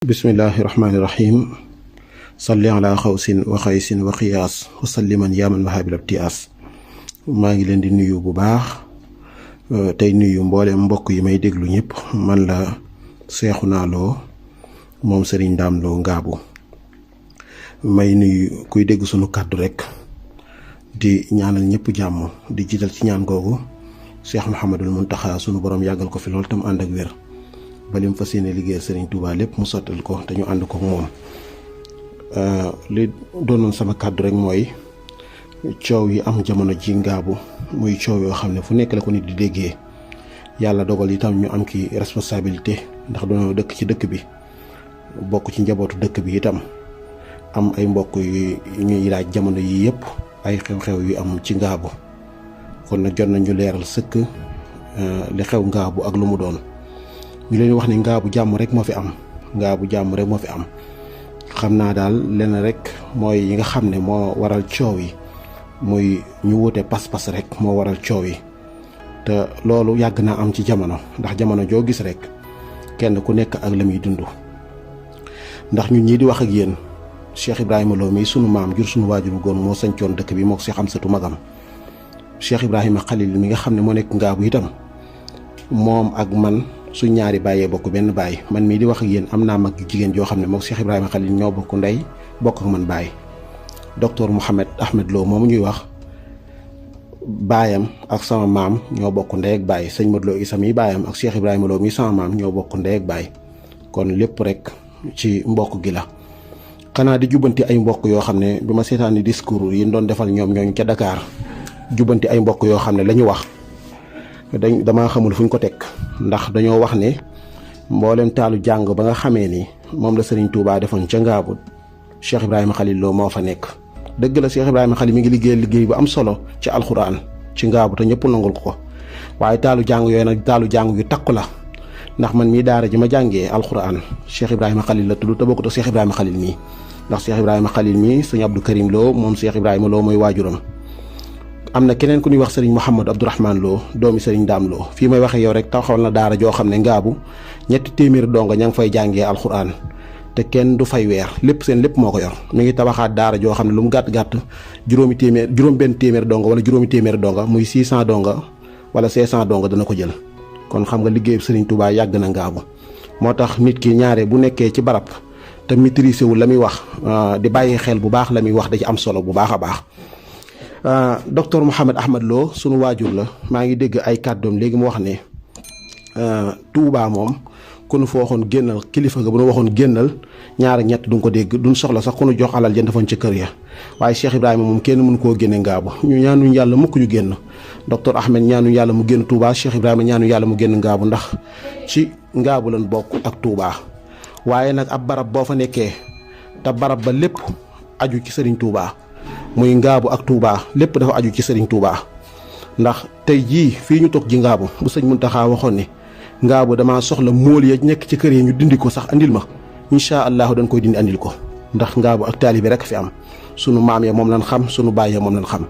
bismillahi rahmaani rahim salli ala xawsin wa xaysin wa xiyaas wa salliman yaaman mahaabil abtiyaas maa ngi leen di nuyu bu baax tey nuyu mboolem mbokk yi may déglu ñëpp man la Seexuna Lo moom Serigne Dame Lo Ngaabu may nuyu kuy dégg sunu kàddu rek di ñaanal ñëpp jàmm di jiital ci ñaan googu Cheikh Mouhamadul Muntaxa sunu borom yàggal ko fi lool tam ànd ak wér ba lim fas yéene liggéeyal Serigne Touba lépp mu sottal ko te ñu ànd ko moom li doonoon sama kàddu rek mooy coow yi am jamono ji Ngaabu muy coow yoo xam ne fu nekk la ko nit di déggee yàlla dogal itam ñu am ki responsabilité ndax doonoo dëkk ci dëkk bi bokk ci njabootu dëkk bi itam am ay mbokk yu ñuy laaj jamono yi yëpp ay xew-xew yu am ci Ngaabu kon nag jot nañu leeral sëkk li xew Ngaabu ak lu mu doon ñu leen wax ni Ngaabu jàmm rek moo fi am Ngaabu jàmm rek moo fi am xam naa daal lenn rek mooy yi nga xam ne moo waral coow yi muy ñu wute pas-pas rek moo waral coow yi te loolu yàgg naa am ci jamono ndax jamono joo gis rek kenn ku nekk ak la muy dund ndax ñun ñii di wax ak yéen Cheikh Ibrahima Lo mi sunu maam jur sunu waajur bu góor moo sañcoon dëkk bi moo ko si xam satu magam Cheikh Ibrahima Khalil mi nga xam ne moo nekk Ngaabu itam moom ak man su ñaari bàyyee bokk benn baay man mii di wax ak yéen am naa mag jigéen joo xam ne moom Cheikh Ibrahima Khalil ñoo bokk ndey bokk ak man baay docteur Mouhamed Ahmed Lo moomu ñuy wax baayam ak sama maam ñoo bokk ndey ak baay sëñ Modou Lo Issa mi baayam ak Cheikh Ibrahima Lo mi sama maam ñoo bokk ndey ak baay kon lépp rek ci mbokk gi la. xanaa di jubbanti ay mbokk yoo xam ne bi ma seetaani discours yi doon defal ñoom ñooñu ca Dakar jubbanti ay mbokk yoo xam ne la ñu wax damaa xamul fu ñu ko teg ndax dañoo wax ne mboolem taalu jàng ba nga xamee ni moom la Serigne Touba defoon ca Ngaabu Cheikh Ibrahima Khalil Lo moo fa nekk dëgg la Cheikh Ibrahima Khalil mi ngi liggéey bu am solo ci alxuraan ci Ngaabu te ñëpp nangul ko waaye taalu jàng yooyu nag taalu jàng yu takku la ndax man mii daara ji ma jàngee alxuraan Cheikh Ibrahima Khalil la tudd te bokkut ak Cheikh Ibrahima Khalil mii ndax Cheikh Ibrahima Khalil mii sëñ Abdou Karim Lo moom Cheikh Ibrahima Lo mooy waajuram am na keneen ku ñuy wax Serigne Mouhamadou Abdourahmane Lo doomi Serigne Dame Lo fii may waxee yow rek taxawal na daara joo xam ne Ngaabu 300 donga ña ngi fay jàngee alxuraan te kenn du fay weer lépp seen lépp moo ko yor mi ngi tabaxaat daara joo xam ne lu mu gàtt-gàtt juróom benn téeméer donga wala juróomi téeméer donga muy 600 donga wala 500 donga dana ko jël kon xam nga liggéeyu Serigne Touba yàgg na Ngaabu moo tax nit ki ñaare bu nekkee ci barab te maîtriser wu la muy wax di bàyyi xel bu baax la muy wax da ci am solo bu baax a baax. docteur Mouhamed Ahmed Lo sunu waajur la maa ngi dégg ay kàddoom léegi mu wax ne Touba moom ku nu fa waxoon génnal kilifa nga bu nu waxoon génnal ñaar ak ñett duñ ko dégg duñ soxla sax ku nu jox alal jën defoon ca kër ya waaye Cheikh Ibrahima moom kenn mënu koo génne Ngaabu ñu ñaanuñ yàlla mukk ñu génn docteur Ahmed ñaanuñ yàlla mu génn Touba Cheikh Ibrahima ñaanuñ yàlla mu génn Ngaabu ndax ci Ngaabu lañ bokk ak Touba waaye nag ab barab boo fa nekkee te barab ba lépp aju ci Serigne Touba. muy Ngaabu ak Touba lépp dafa aju ci Serigne Touba ndax tey jii fii ñu toog ji Ngaabu bu sëñ Muntaxa waxoon ni Ngaabu damaa soxla móol ya nekk ci kër yi ñu dindi ko sax andil ma incha allahu dañ koy dindi andil ko ndax Ngaabu ak taalibe rek fi am sunu maam ya moom lañ xam sunu baay ya moom lañ xam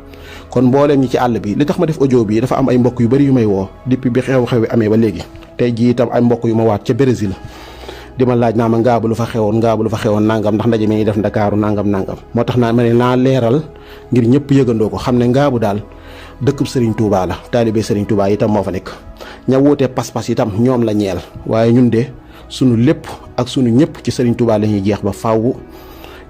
kon mbooleem ñi ci àll bi li tax ma def audio bi dafa am ay mbokk yu bari yu may woo depuis bi xew-xew bi amee ba léegi tey jii itam ay mbokk yu ma waat ca Brésil di ma laaj naa ma Ngaabu lu fa xewoon nangam ndax ndaje mi ñuy def Ndakaaru nangam moo tax naa ma ne naa leeral ngir ñëpp yëgandoo ko xam ne Ngaabu daal dëkkub Serigne Touba la taalibe Serigne Touba itam moo fa nekk ña wuutee pas-pas itam ñoom la ñeel waaye ñun de sunu lépp ak sunu ñëpp ci Serigne Touba la ñuy jeex ba faaw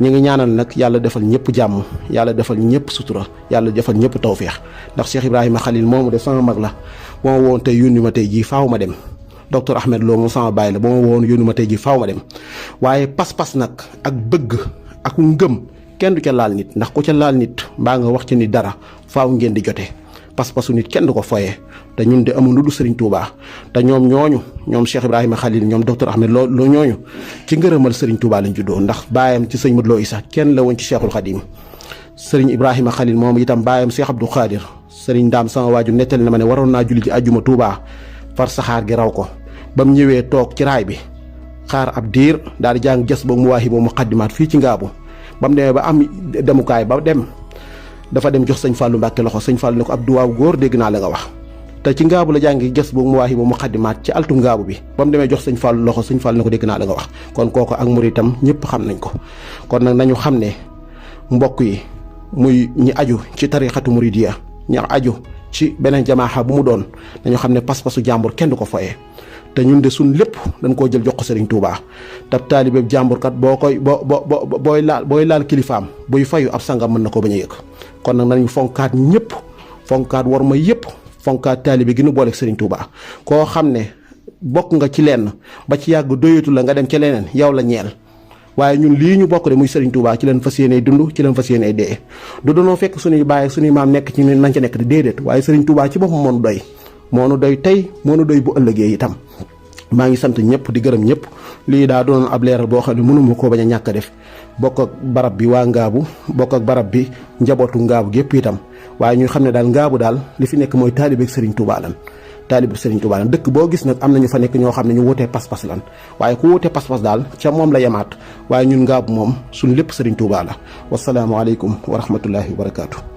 ñu ngi ñaanal nag yàlla defal ñëpp jàmm yàlla defal ñëpp sutura yàlla defal ñëpp tawféex ndax Cheikh Ibrahima Khalil moomu de sama mag la moo woon tey yónni ma tey jii faaw ma dem docteur Ahmed Lo moom sama baay la ba ma woon yónni ma tey ji faaw ma dem waaye pas-pas nag ak bëgg ak ngëm kenn du ca laal nit ndax ku ca laal nit mbaa nga wax ci nit dara faaw ngeen di jote pas-pasu nit kenn du ko foyee te ñun de amul lu du Serigne Touba te ñoom Cheikh Ibrahima Khalil ñoom docteur Ahmed Lo ñooñu ci ngërëmal Serigne Touba lañ juddoo ndax baayam ci sëñ Modou Lo Issa kenn la woon ci Cheikhul Khadim Serigne Ibrahima Khalil moom itam baayam Cheikh Abdou Khadir Serigne Dame sama waaju nettali na ma ne waroon naa julli ji àjjuma Touba far saxaar gi raw ko ba mu ñëwee toog ci raay bi xaar ab diir daal di jàng jas ba mu waaxi boo mu xaddimaat fii ci Ngaabu ba mu demee ba am demukaay ba dem dafa dem jox sëñ Fallou Mbàkke loxo sëñ Fallou ne ko ab duwaaw góor dégg naa la nga wax te ci ngaabu la jàngi gës bu mu waaxi mu xaddimaat ci altu ngaabu bi ba mu demee jox sëñ Fallu loxo sëñ Fallu na ko dégg naa la nga wax kon kooku ak muritam ñëpp xam nañ ko kon nag nañu xam ne mbokk yi muy ñi aju ci tariqatu muridiya ñi aju ci beneen jamaaxa bu mu doon nañu xam ne pas-pasu jàmbur kenn du ko foyee te ñun de suñ lépp dañ koo jël jox ko Serigne Touba tab taalibe jàmbur kat booy laal kilifaam buy fayu ab sangam mën na ko bañ a yëg kon nag nañu fonkaat ñëpp fonkaat war ma yëpp fonkaat taalibe gi nu booleeg Serigne Touba koo xam ne bokk nga ci lenn ba ci yàgg doyatu la nga dem ca leneen yow la ñeel waaye ñun lii ñu bokk de muy Serigne Touba ci leen fas yéenee dund ci leen fas yéenee dee du doonoo fekk suñuy baay ak suñuy maam nekk ci nañ ca nekk di déedéet waaye Serigne Touba ci boppam moo nu doy moo nu doy tey moo nu doy bu ëllëgee itam maa ngi sant ñëpp di gërëm ñëpp lii daa doon ab leeral boo xam ne mënuma koo bañ a ñàkk a def bokk ak barab bi waa ngaabu bokk ak barab bi njabootu ngaabu gépp itam waaye ñu xam ne daal ngaabu daal li fi nekk mooy taalibe Serigne Touba lan taalibe Serigne Touba lan dëkk boo gis nag am nañu fa nekk ñoo xam ne ñu wutee pas-pas lan waaye ku wutee pas-pas daal ca moom la yemaat waaye ñun ngaabu moom suñ lépp Serigne Touba la wasalaamualeykum wa rahmatullahi wa barakaatu.